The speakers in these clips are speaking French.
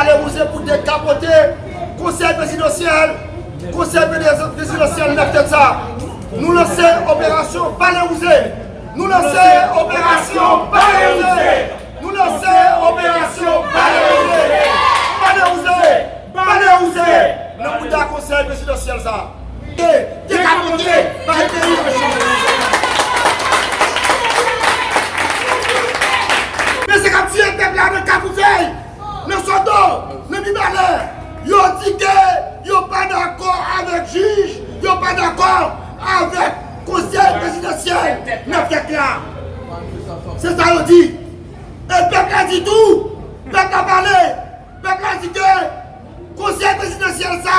palais Ouzé pour décapoter conseil présidentiel, de ça. Nous lançons opération palais Ouzé. Nous lançons opération palais Ouzé. Nous lançons opération palais Ouzé. Nous avons conseil présidentiel ça. Et décapoter par le pays. Mais c'est comme si un peuple là de Capouveille, le Soto, le Bibalais, ils ont dit qu'ils ne sont pas d'accord avec le juge, ils ne sont pas d'accord avec le conseil présidentiel. C'est ça qu'ils dit. Et le peuple a dit tout. Le peuple a parlé. Le peuple a dit que le conseil présidentiel, ça,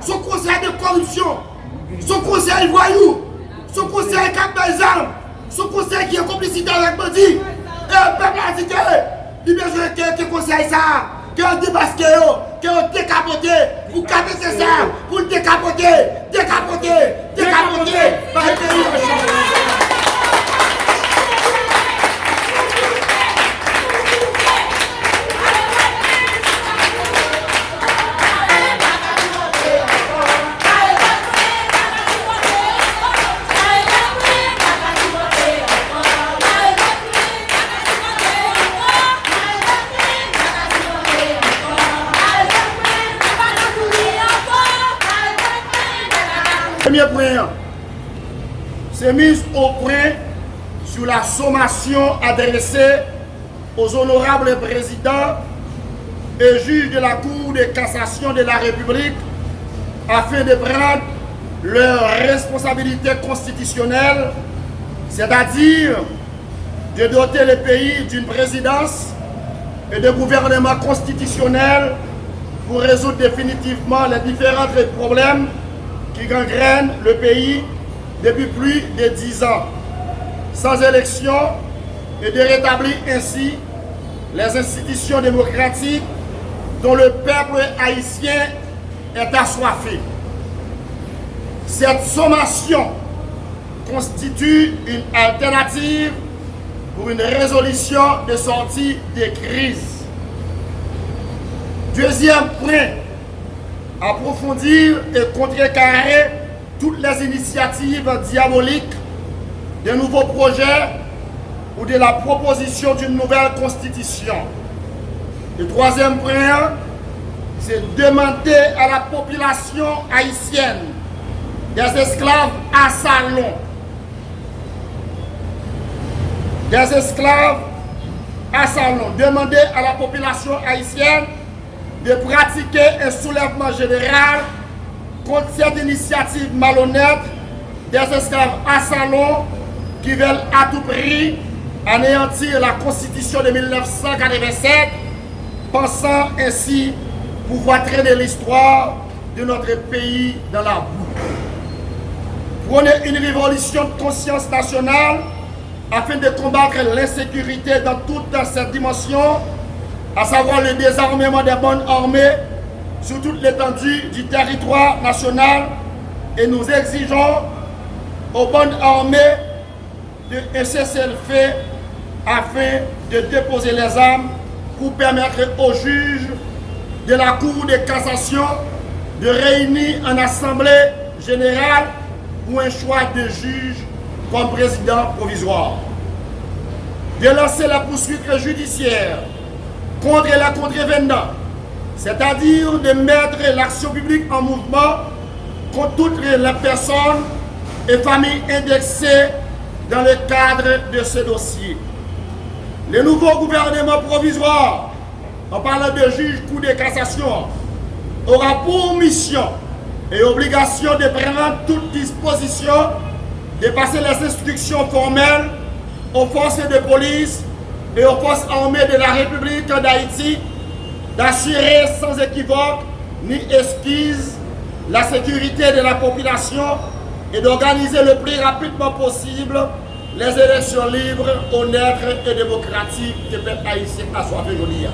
son conseil de corruption, son conseil voyou, son conseil cap d'armes, son conseil qui est complicité avec bandit. Et le peuple a dit que il besoin que conseil ça, que on démasque, que on décapote, pour capoter ça, pour décapoter, par le pays. Premier point, c'est mise au point sur la sommation adressée aux honorables présidents et juges de la Cour de cassation de la République afin de prendre leurs responsabilités constitutionnelles, c'est-à-dire de doter le pays d'une présidence et de gouvernement constitutionnel pour résoudre définitivement les différents problèmes qui gangrènent le pays depuis plus de 10 ans, sans élection, et de rétablir ainsi les institutions démocratiques dont le peuple haïtien est assoiffé. Cette sommation constitue une alternative pour une résolution de sortie des crises. Deuxième point, approfondir et contrecarrer toutes les initiatives diaboliques de nouveaux projets ou de la proposition d'une nouvelle constitution. Le troisième point, c'est demander à la population haïtienne des esclaves à salon. Des esclaves à salon. Demander à la population haïtienne de pratiquer un soulèvement général contre cette initiative malhonnête des esclaves à salon qui veulent à tout prix anéantir la Constitution de 1987, pensant ainsi pouvoir traîner l'histoire de notre pays dans la boue. Prôner une révolution de conscience nationale afin de combattre l'insécurité dans toutes ses dimensions, à savoir le désarmement des bandes armées sur toute l'étendue du territoire national, et nous exigeons aux bandes armées de cesser le fait afin de déposer les armes pour permettre aux juges de la Cour de cassation de réunir en assemblée générale pour un choix de juge comme président provisoire. De lancer la poursuite judiciaire contre les contrevenants, c'est-à-dire de mettre l'action publique en mouvement contre toutes les personnes et familles indexées dans le cadre de ce dossier. Le nouveau gouvernement provisoire, en parlant de juge Cour de cassation, aura pour mission et obligation de prendre toute disposition de passer les instructions formelles aux forces de police et aux forces armées de la République d'Haïti d'assurer sans équivoque ni esquisse la sécurité de la population et d'organiser le plus rapidement possible les élections libres, honnêtes et démocratiques que le peuple haïtien a soif aujourd'hui.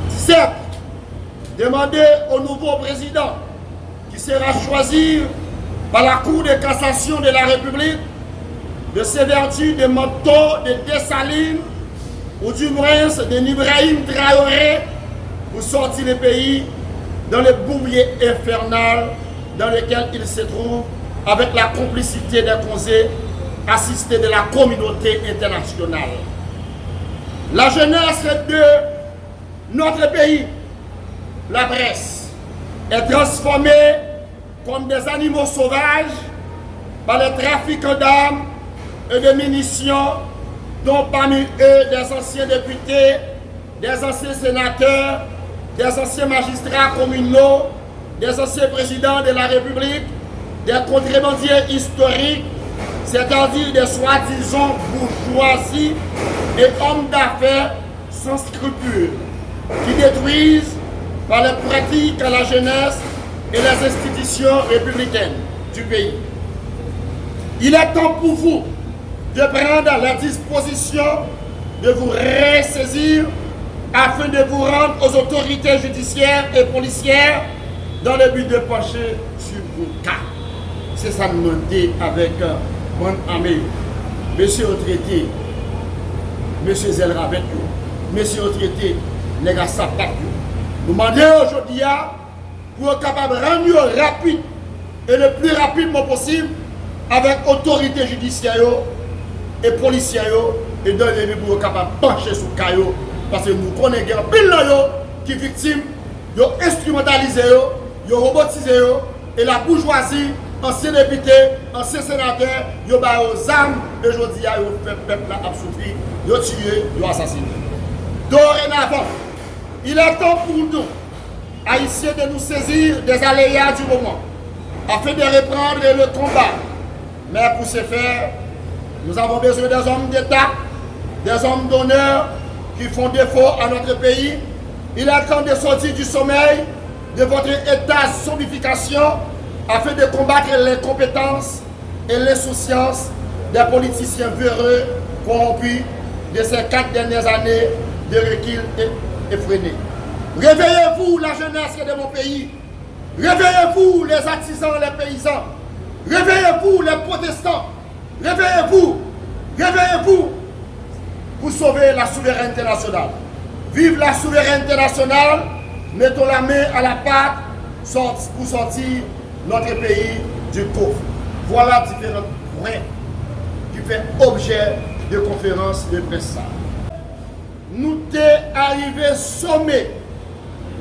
7. Demander au nouveau président qui sera choisi par la Cour de cassation de la République de s'évertuer des manteaux de Dessalines ou du moins de Ibrahim Traoré pour sortir le pays dans le boulier infernal dans lequel il se trouve avec la complicité des conseils assistés de la communauté internationale. La jeunesse de notre pays, la presse, est transformée comme des animaux sauvages par les trafiquants d'armes et de munitions, dont parmi eux des anciens députés, des anciens sénateurs, des anciens magistrats communaux, des anciens présidents de la République, des contrebandiers historiques, c'est-à-dire des soi-disant bourgeoisie et hommes d'affaires sans scrupules, qui détruisent par les pratiques à la jeunesse et les institutions républicaines du pays. Il est temps pour vous de prendre la disposition de vous ressaisir afin de vous rendre aux autorités judiciaires et policières dans le but de pencher sur vos cas. C'est ça nous demandons avec mon ami, monsieur au traité, monsieur Zelravet, monsieur au traité, Nega Sapat. Nous demandons aujourd'hui pour être capable de rendre rapide et le plus rapidement possible avec autorité judiciaire et policière et dans les pour être capable de pencher sur le cas parce que nous connaissons pile qui victimes, ils ont instrumentalisé, ils ont robotisé et la bourgeoisie, anciens députés, anciens sénateurs, ils ont aux armes et aujourd'hui ils ont fait le peuple à souffrir, ils ont tué, ils ont assassiné. Dorénavant, il est temps pour nous, Haïtiens, de nous saisir des aléas du moment afin de reprendre le combat. Mais pour ce faire, nous avons besoin des hommes d'État, des hommes d'honneur qui font défaut à notre pays. Il est temps de sortir du sommeil de votre état de zombification afin de combattre l'incompétence et l'insouciance des politiciens véreux corrompus de ces 4 dernières années de recul effréné. Réveillez-vous la jeunesse de mon pays. Réveillez-vous les artisans, les paysans. Réveillez-vous les protestants. Réveillez-vous. Réveillez-vous pour sauver la souveraineté nationale. Vive la souveraineté nationale. Mettons la main à la pâte pour sortir notre pays du coffre. Voilà différents points qui font objet de conférences de presse. Nous sommes arrivés sommés.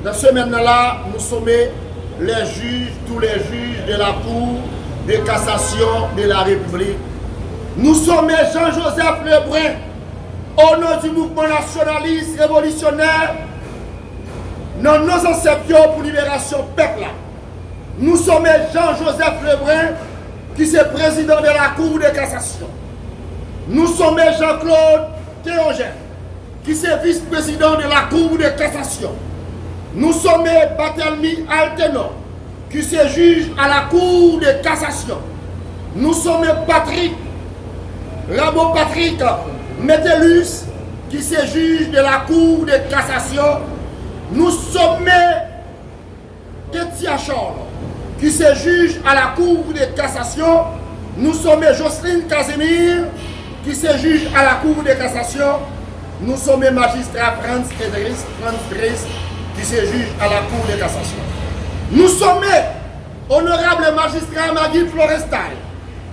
Dans ce moment-là, nous sommes les juges, tous les juges de la Cour de cassation de la République. Nous sommes Jean-Joseph Lebrun, au nom du mouvement nationaliste révolutionnaire, dans nos ancêtres pour libération peuple. Nous sommes Jean-Joseph Lebrun, qui est président de la Cour de cassation. Nous sommes Jean-Claude Théogène, qui est vice-président de la Cour de cassation. Nous sommes Barthélemy Altenor, qui est juge à la Cour de cassation. Nous sommes Patrick Patrick Métellus, qui est juge de la Cour de cassation. Nous sommes Ketia Charles, qui est juge à la Cour de cassation. Nous sommes Jocelyne Casimir, qui est juge à la Cour de cassation. Nous sommes magistrat Franz Driss, qui est juge à la Cour de cassation. Nous sommes honorable magistrat Magui Florestal,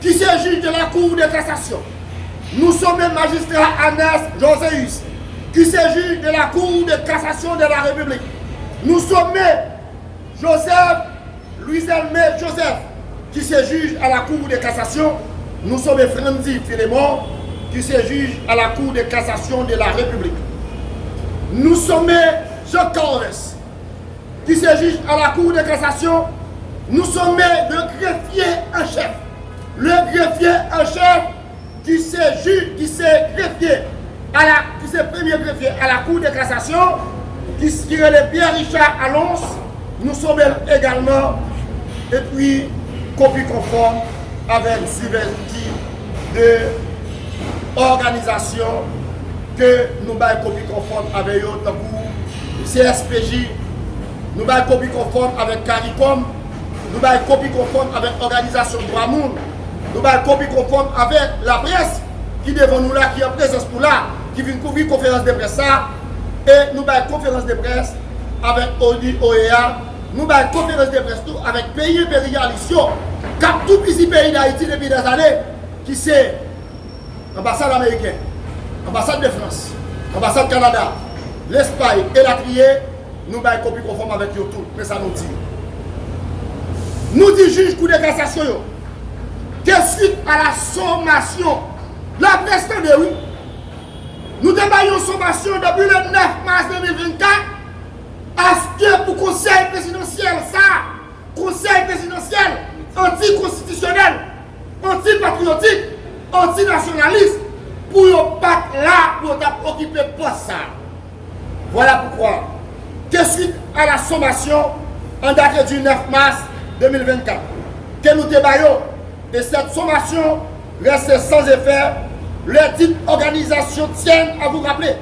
qui est juge de la Cour de cassation. Nous sommes magistrat Anas Joséus, qui est juge de la Cour de cassation de la République. Nous sommes Joseph Louis-Elmé Joseph, qui est juge à la Cour de cassation. Nous sommes Franzi Philémon, qui est juge à la Cour de cassation de la République. Nous sommes Jean Corres, qui est juge à la Cour de cassation. Nous sommes le greffier en chef. Le greffier en chef qui est juge, qui est greffier qui est premier greffier à la Cour de cassation, qui est le Pierre-Richard Alonso. Nous sommes également, et puis, copie conforme avec diversité de organisations que nous avons copie conforme avec eux, tant que CSPJ, nous avons copie conforme avec CARICOM, nous avons copie conforme avec l'organisation Droit Monde, nous avons copie conforme avec la presse qui est devant nous là, qui est en présence pour là, qui vient couvrir conférence de presse ça, et nous avons conférence de presse avec OEA, nous avons une conférence de presse avec pays impérialistes, cap tout petit pays d'Haïti depuis des années, qui c'est l'ambassade américaine, l'ambassade de France, l'ambassade Canada, l'Espagne et la trier, nous avons une copie conforme avec eux tout, mais ça nous dit. Nous dit juge coup de cassation, que suite à la sommation, la presse de oui, nous débattons une sommation depuis le 9 mars 2024, à ce que pour conseil présidentiel, conseil présidentiel anticonstitutionnel, antipatriotique, antinationaliste, pour ne pas là pour occuper pas ça. Voilà pourquoi, que suite à la sommation en date du 9 mars 2024, que nous débattons, et cette sommation reste sans effet, les dites organisations tiennent à vous rappeler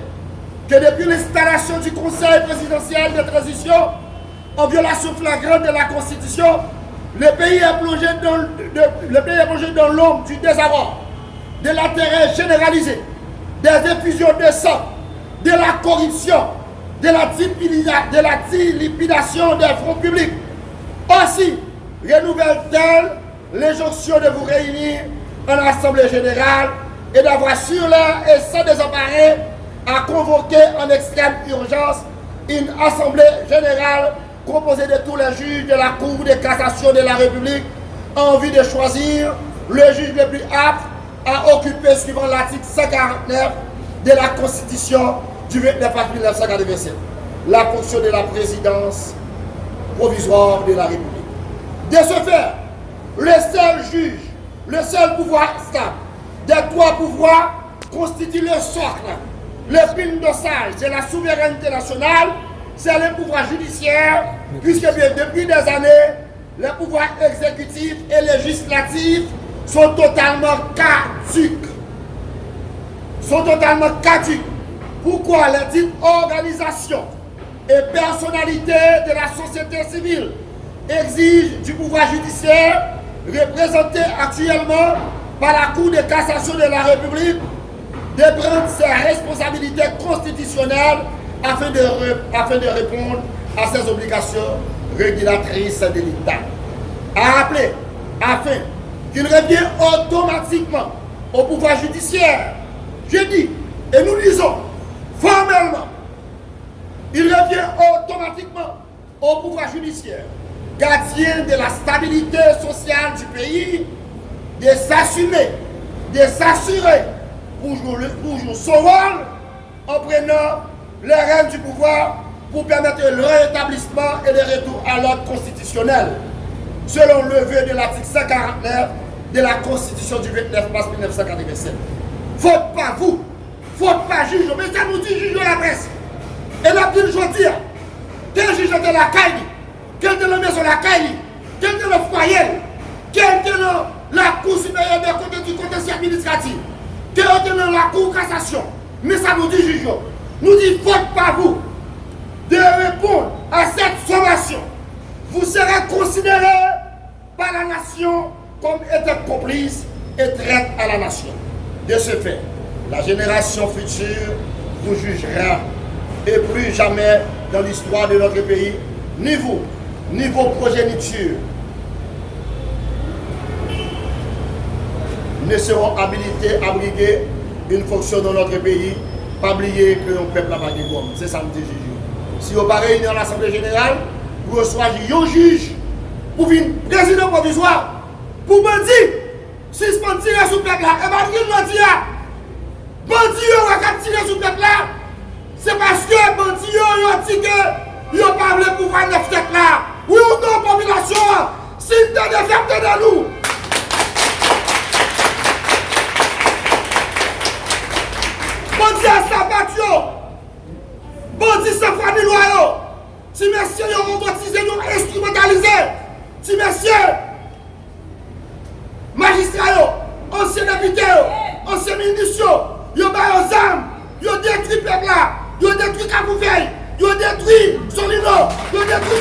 que depuis l'installation du Conseil présidentiel de transition, en violation flagrante de la Constitution, le pays est plongé dans l'ombre du désarroi, de l'intérêt généralisé, des effusions de sang, de la corruption, de la dilapidation des fonds publics. Aussi, renouvelle-t-elle l'injonction de vous réunir en Assemblée générale et d'avoir sur l'air et sans désemparer à convoquer en extrême urgence une Assemblée générale composée de tous les juges de la Cour de cassation de la République en vue de choisir le juge le plus apte à occuper, suivant l'article 149 de la Constitution du 29 mars 1987, la fonction de la présidence provisoire de la République. De ce fait, le seul juge, le seul pouvoir stable des trois pouvoirs constitue le socle, le pilier dorsal de la souveraineté nationale, c'est le pouvoir judiciaire, puisque depuis des années, les pouvoirs exécutifs et législatifs sont totalement caduques. Pourquoi les dites organisations et personnalités de la société civile exigent du pouvoir judiciaire, représenté actuellement par la Cour de cassation de la République, de prendre ses responsabilités constitutionnelles afin de répondre à ses obligations régulatrices de l'État. À rappeler, afin qu'il revienne automatiquement au pouvoir judiciaire, je dis, et nous disons formellement, il revient automatiquement au pouvoir judiciaire, gardien de la stabilité sociale du pays, de s'assumer, de s'assurer pour jouer son rôle en prenant les rênes du pouvoir pour permettre le rétablissement et le retour à l'ordre constitutionnel, selon le vœu de l'article 149 de la Constitution du 29 mars 1987. Faute pas vous, faute pas juge, mais ça nous dit juge de la presse. Et la ville aujourd'hui, quel juge de la CAILI, quel de la maison de la CAILI, quel de le foyer, quel de la Cour supérieure des comptes du contentieux administratif, quel de la Cour cassation. Mais ça nous dit juge, nous dit faute pas vous de répondre à cette sommation. Vous serez considéré par la nation comme étant complice et traite à la nation. De ce fait, la génération future vous jugera et plus jamais dans l'histoire de notre pays, ni vous, ni vos progénitures ne seront habilités à briguer une fonction dans notre pays, pas oublier que le peuple n'a pas de gomme. C'est ça que je dis. Si vous parlez réunir à l'Assemblée générale, vous recevez un juge pour venir président provisoire, pour bandit, suspendre tirer sur le peuple là. Et pas dire bandit là. Bandit va tirer sur le peuple là. C'est parce que bandit ont dit que ils n'ont pas le pouvoir de faire là. Oui ou non, population, s'il te défend de nous. Bandit à sa battu. Bandit sans famille loyaux. Si messieurs ont robotisé, ont instrumentalisé. Si messieurs, magistrats, anciens députés, anciens ministres, ils ont mis aux armes, ils ont détruit le peuple là, ils ont détruit Capouvelle, ils ont détruit Solino, ils ont détruit